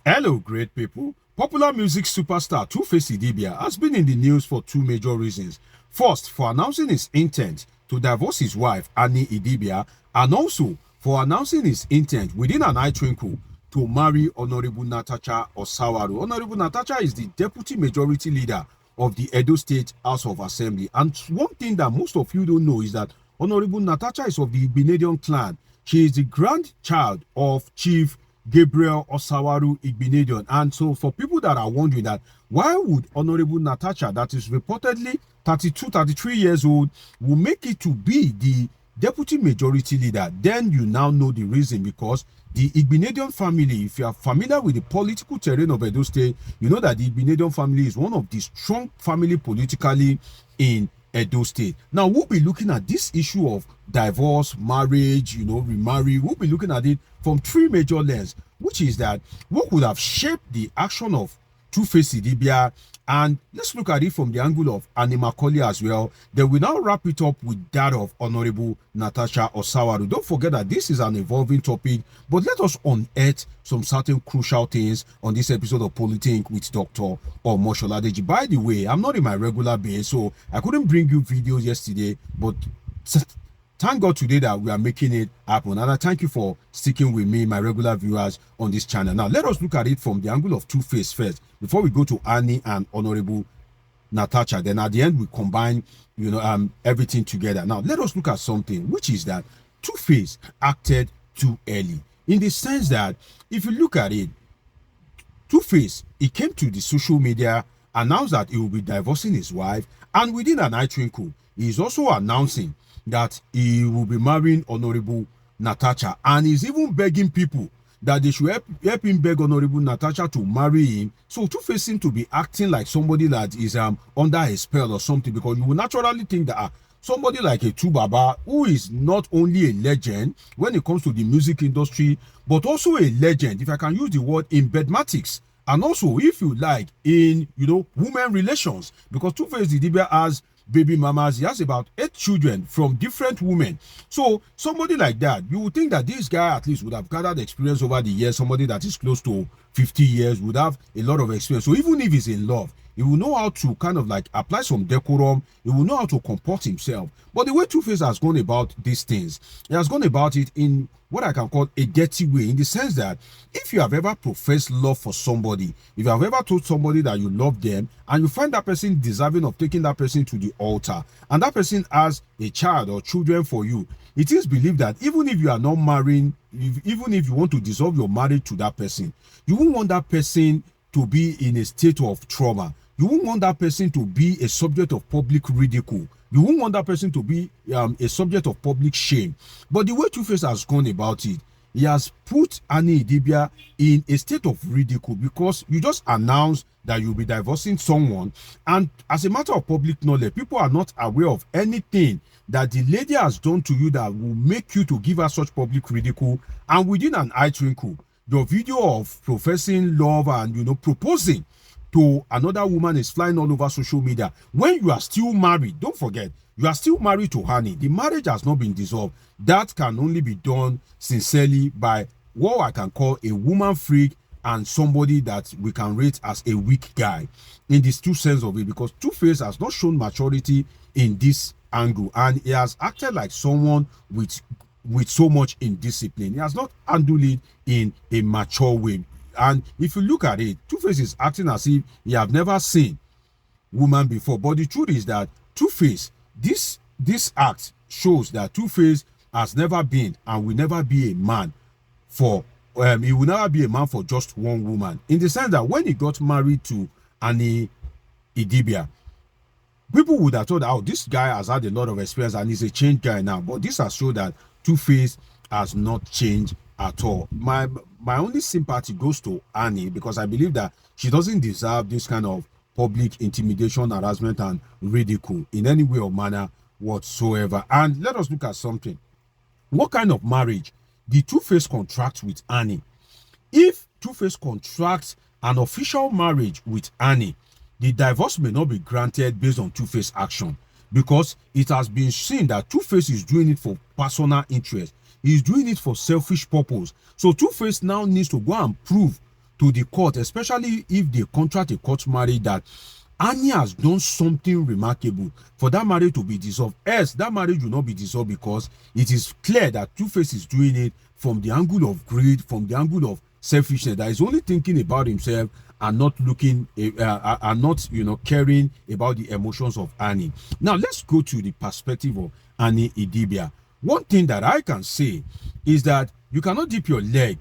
Hello, great people. Popular music superstar TuFace Idibia has been in the news for two major reasons. First, for announcing his intent to divorce his wife, Annie Idibia, and also for announcing his intent within an eye twinkle to marry Honorable Natasha Osawaru. Honorable Natasha is the deputy majority leader of the Edo State House of Assembly. And one thing that most of you don't know is that Honorable Natasha is of the Igbinedion clan. She is the grandchild of Chief Gabriel Osawaru Igbinedion. And so for people that are wondering that why would Honorable Natasha, that is reportedly 32, 33 years old, will make it to be the deputy majority leader, then you now know the reason. Because the Igbinedion family, if you are familiar with the political terrain of Edo State, you know that the Igbinedion family is one of the strong family politically in Edo State. Now, we'll be looking at this issue of divorce, marriage, remarry. We'll be looking at it from three major lenses, which is that what would have shaped the action of TuFace Idibia, and let's look at it from the angle of Macaulay as well. Then we now wrap it up with that of Honorable Natasha Osawaru. Don't forget that this is an evolving topic, but let us unearth some certain crucial things on this episode of Politics with Dr. Omosholadeji. By the way, I'm not in my regular base, so I couldn't bring you videos yesterday, but thank God today that we are making it happen. And I thank you for sticking with me, my regular viewers on this channel. Now, let us look at it from the angle of TuFace first, before we go to Annie and Honorable Natasha. Then at the end, we combine, everything together. Now, let us look at something, which is that TuFace acted too early. In the sense that, if you look at it, TuFace, he came to the social media, announced that he will be divorcing his wife, and within an eye twinkle, he is also announcing that he will be marrying Honorable Natasha, and he's even begging people that they should help him beg Honorable Natasha to marry him. So TuFace seems to be acting like somebody that is under a spell or something, because you will naturally think that somebody like a Tubaba, who is not only a legend when it comes to the music industry, but also a legend, if I can use the word, in bedmatics, and also, if you like, in women relations, because TuFace Idibia has baby mamas. He has about 8 children from different women. So somebody like that, you would think that this guy at least would have gathered experience over the years. Somebody that is close to 50 years would have a lot of experience. So even if he's in love, he will know how to kind of like apply some decorum. He will know how to comport himself. But the way TuFace has gone about these things, he has gone about it in what I can call a dirty way, in the sense that if you have ever professed love for somebody, if you have ever told somebody that you love them, and you find that person deserving of taking that person to the altar, and that person has a child or children for you, it is believed that even if you are not marrying, even if you want to dissolve your marriage to that person, you won't want that person to be in a state of trauma. You won't want that person to be a subject of public ridicule. You won't want that person to be a subject of public shame. But the way TuFace has gone about it, he has put Annie Idibia in a state of ridicule, because you just announced that you'll be divorcing someone, and as a matter of public knowledge, people are not aware of anything that the lady has done to you that will make you to give her such public ridicule. And within an eye twinkle, your video of professing love and proposing to another woman is flying all over social media when you are still married. Don't forget, you are still married to Honey. The marriage has not been dissolved. That can only be done sincerely by what I can call a woman freak and somebody that we can rate as a weak guy, in this true sense of it, because TuFace has not shown maturity in this angle, and he has acted like someone with so much indiscipline. He has not handled it in a mature way. And if you look at it, TuFace is acting as if he have never seen woman before. But the truth is that TuFace, this act shows that TuFace has never been and will never be a man for he will never be a man for just one woman. In the sense that when he got married to Annie Idibia, people would have thought, oh, this guy has had a lot of experience and he's a changed guy now. But this has shown that TuFace has not changed at all. My only sympathy goes to Annie, because I believe that she doesn't deserve this kind of public intimidation, harassment, and ridicule in any way or manner whatsoever. And let us look at something. What kind of marriage did TuFace contract with Annie? If TuFace contracts an official marriage with Annie, the divorce may not be granted based on TuFace action, because it has been seen that TuFace is doing it for personal interest. He's doing it for selfish purpose. So TuFace now needs to go and prove to the court, especially if they contract a court marriage, that Annie has done something remarkable for that marriage to be dissolved. Else, that marriage will not be dissolved, because it is clear that TuFace is doing it from the angle of greed, from the angle of selfishness, that is only thinking about himself and not looking, and not, caring about the emotions of Annie. Now, let's go to the perspective of Annie Idibia. One thing that I can say is that you cannot dip your leg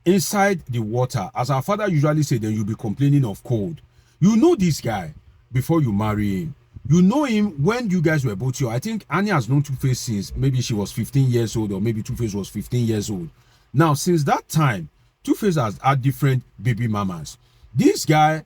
inside the water. As our father usually said, then you'll be complaining of cold. You know this guy before you marry him. You know him when you guys were both young. I think Annie has known TuFace since maybe she was 15 years old, or maybe TuFace was 15 years old. Now, since that time, TuFace has had different baby mamas. This guy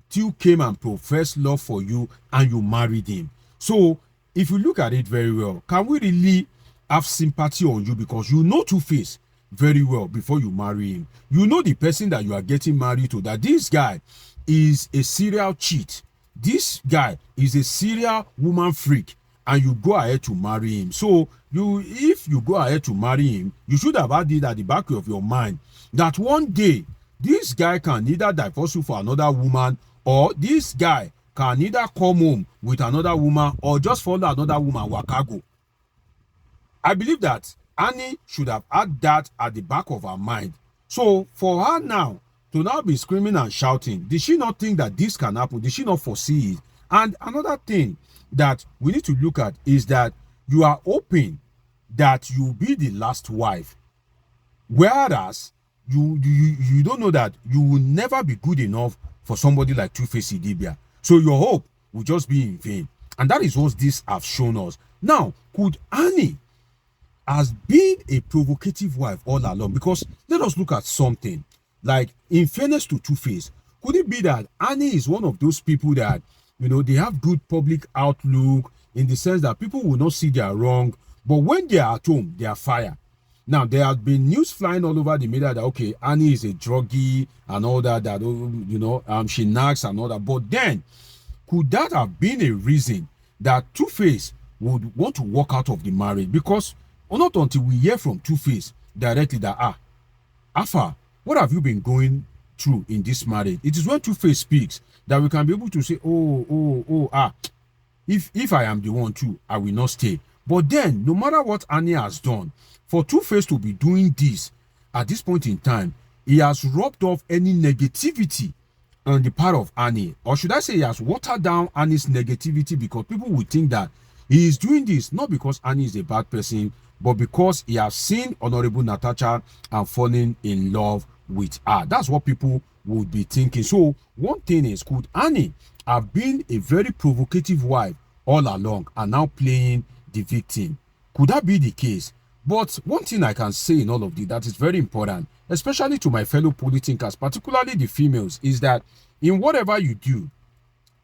still came and professed love for you, and you married him. So, if you look at it very well, can we really have sympathy on you? Because you know TuFace very well before you marry him. You know the person that you are getting married to, that this guy is a serial cheat. This guy is a serial woman freak, and you go ahead to marry him. So if you go ahead to marry him, you should have had it at the back of your mind that one day this guy can either divorce you for another woman, or this guy can either come home with another woman, or just follow another woman wakago. I believe that Annie should have had that at the back of her mind. So for her now to now be screaming and shouting, did she not think that this can happen? Did she not foresee it? And another thing that we need to look at is that you are hoping that you'll be the last wife, whereas you don't know that you will never be good enough for somebody like TuFace Idibia. So your hope will just be in vain. And that is what this have shown us. Now, could Annie has been a provocative wife all along? Because let us look at something. Like, in fairness to TuFace, could it be that Annie is one of those people that, they have good public outlook, in the sense that people will not see they are wrong, but when they are at home, they are fire. Now, there have been news flying all over the media that, okay, Annie is a druggie and all that, she nags and all that. But then, could that have been a reason that TuFace would want to walk out of the marriage? Because not until we hear from TuFace directly that, Alpha, what have you been going through in this marriage? It is when TuFace speaks that we can be able to say, if I am the one too, I will not stay. But then, no matter what Annie has done, for TuFace to be doing this at this point in time, he has rubbed off any negativity on the part of Annie. Or should I say, he has watered down Annie's negativity, because people would think that he is doing this not because Annie is a bad person, but because he has seen Honorable Natasha and fallen in love with her. That's what people would be thinking. So one thing is, could Annie have been a very provocative wife all along and now playing the victim? Could that be the case? But one thing I can say in all of this that is very important, especially to my fellow politicers, particularly the females, is that in whatever you do,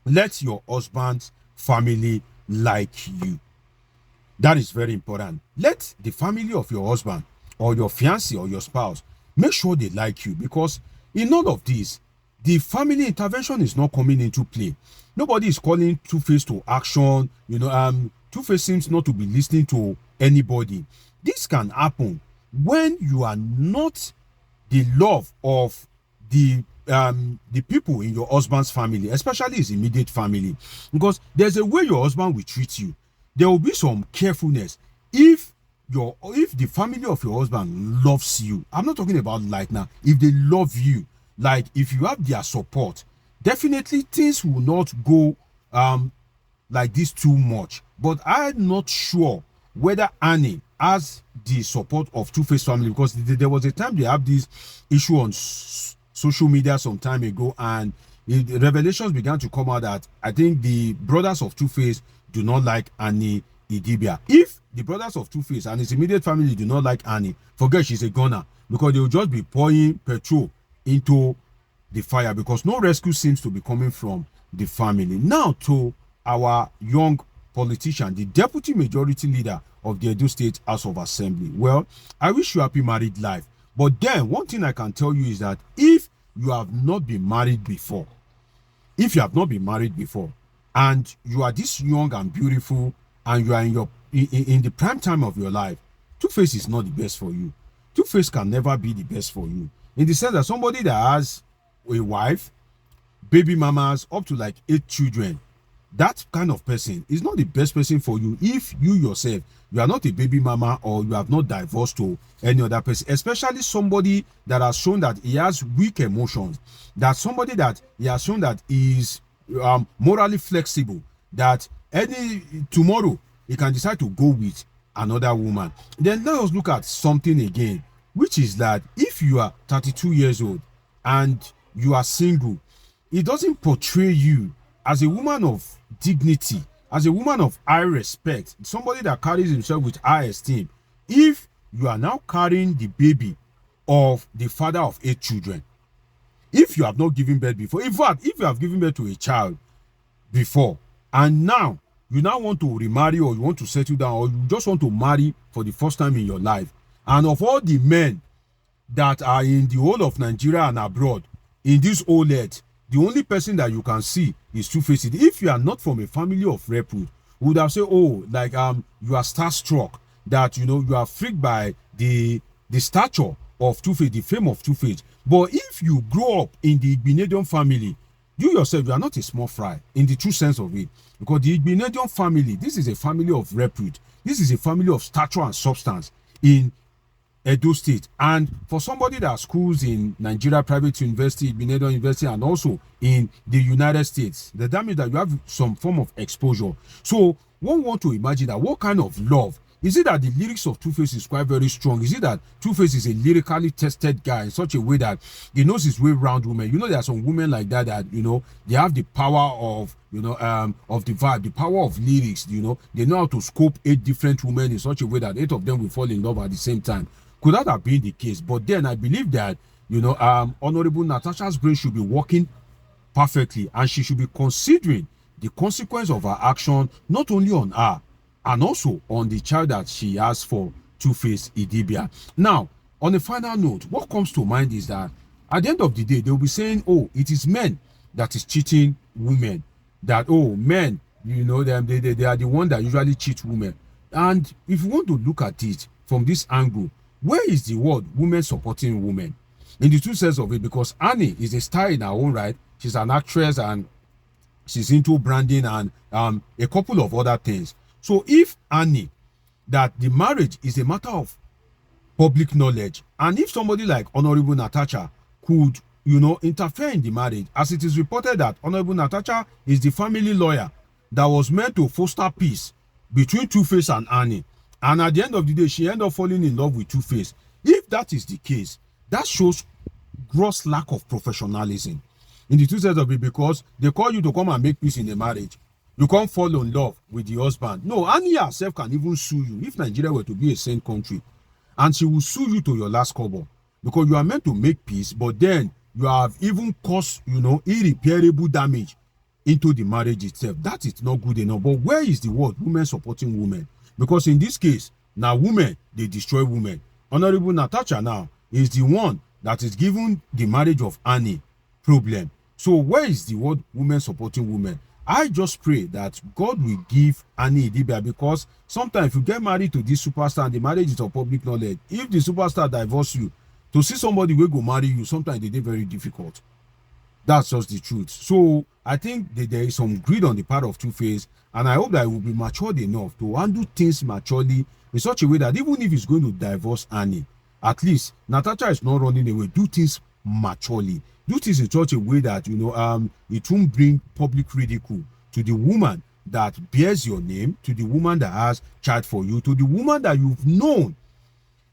let your husband's family like you. That is very important. Let the family of your husband or your fiancé or your spouse make sure they like you, because in all of this, the family intervention is not coming into play. Nobody is calling TuFace to action. TuFace seems not to be listening to anybody. This can happen when you are not the love of the people in your husband's family, especially his immediate family, because there's a way your husband will treat you. There will be some carefulness. If the family of your husband loves you, I'm not talking about like now, if they love you, like if you have their support, definitely things will not go like this too much. But I'm not sure whether Annie has the support of TuFace family, because there was a time they have this issue on social media some time ago, and the revelations began to come out that I think the brothers of TuFace do not like Annie Idibia. If the brothers of TuFace and his immediate family do not like Annie, forget she's a gunner, because they will just be pouring petrol into the fire, because no rescue seems to be coming from the family. Now to our young politician, the deputy majority leader of the Edo State House of Assembly. Well, I wish you happy married life. But then one thing I can tell you is that if you have not been married before, and you are this young and beautiful, and you are in the prime time of your life, TuFace is not the best for you. TuFace can never be the best for you, in the sense that somebody that has a wife, baby mamas, up to like 8 children. That kind of person is not the best person for you if you yourself, you are not a baby mama or you have not divorced to any other person, especially somebody that has shown that he has weak emotions, that somebody that he has shown that is morally flexible, that any tomorrow he can decide to go with another woman. Then let us look at something again, which is that if you are 32 years old and you are single, it doesn't portray you as a woman of dignity, as a woman of high respect, somebody that carries himself with high esteem, if you are now carrying the baby of the father of 8 children. If you have not given birth before, in fact, if you have given birth to a child before, and now you now want to remarry, or you want to settle down, or you just want to marry for the first time in your life, and of all the men that are in the whole of Nigeria and abroad, in this old earth, the only person that you can see is TuFace. If you are not from a family of repute, would have said, oh, like you are starstruck, that you are freaked by the stature of TuFace, the fame of TuFace. But if you grow up in the Igbinedion family, you yourself, you are not a small fry in the true sense of it, because the Igbinedion family, this is a family of repute, this is a family of stature and substance in Edo State. And for somebody that schools in Nigeria Private University, Igbinedion University, and also in the United States, the damage that you have some form of exposure. So one want to imagine that what kind of love is it, that the lyrics of TuFace is quite very strong? Is it that TuFace is a lyrically tested guy in such a way that he knows his way around women? There are some women like that they have the power of of the vibe, the power of lyrics. They know how to scope 8 different women in such a way that 8 of them will fall in love at the same time. Could that have been the case? But then I believe that Honorable Natasha's brain should be working perfectly, and she should be considering the consequence of her action, not only on her and also on the child that she has for TuFace Idibia. Now, on a final note, what comes to mind is that at the end of the day, they'll be saying, oh, it is men that is cheating women. That, oh, men, they are the one that usually cheat women. And if you want to look at it from this angle, where is the word women supporting women? In the true sense of it, because Annie is a star in her own right. She's an actress and she's into branding and a couple of other things. So if Annie, that the marriage is a matter of public knowledge, and if somebody like Honorable Natasha could, interfere in the marriage, as it is reported that Honorable Natasha is the family lawyer that was meant to foster peace between TuFace and Annie, and at the end of the day, she ended up falling in love with TuFace. If that is the case, that shows gross lack of professionalism in the true sense of it, because they call you to come and make peace in a marriage. You can't fall in love with the husband. No, Annie herself can even sue you if Nigeria were to be a sane country, and she will sue you to your last kobo, because you are meant to make peace, but then you have even caused, irreparable damage into the marriage itself. That is not good enough. But where is the word women supporting women? Because in this case, now women, they destroy women. Honorable Natasha now is the one that is giving the marriage of Annie problem. So where is the word women supporting women? I just pray that God will give Annie Idibia, because sometimes if you get married to this superstar and the marriage is of public knowledge, if the superstar divorce you, to see somebody will go marry you, sometimes they do very difficult. That's just the truth. So I think that there is some greed on the part of TuFace, and I hope that it will be matured enough to handle things maturely in such a way that even if he's going to divorce Annie, at least Natasha is not running away. Do things maturely. Do things in such a way that it won't bring public ridicule to the woman that bears your name, to the woman that has child for you, to the woman that you've known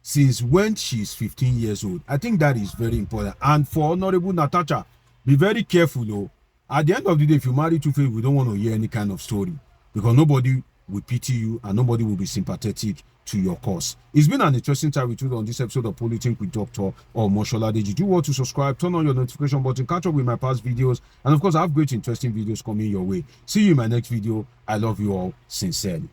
since when she's 15 years old. I think that is very important. And for Honorable Natasha, be very careful though. At the end of the day, if you marry TuFace, we don't want to hear any kind of story, because nobody will pity you and nobody will be sympathetic to your cause. It's been an interesting time with you on this episode of Politics with Dr. Omoshola Deji. Do want to subscribe, turn on your notification button, catch up with my past videos, and of course I have great interesting videos coming your way. See you in my next video. I love you all sincerely.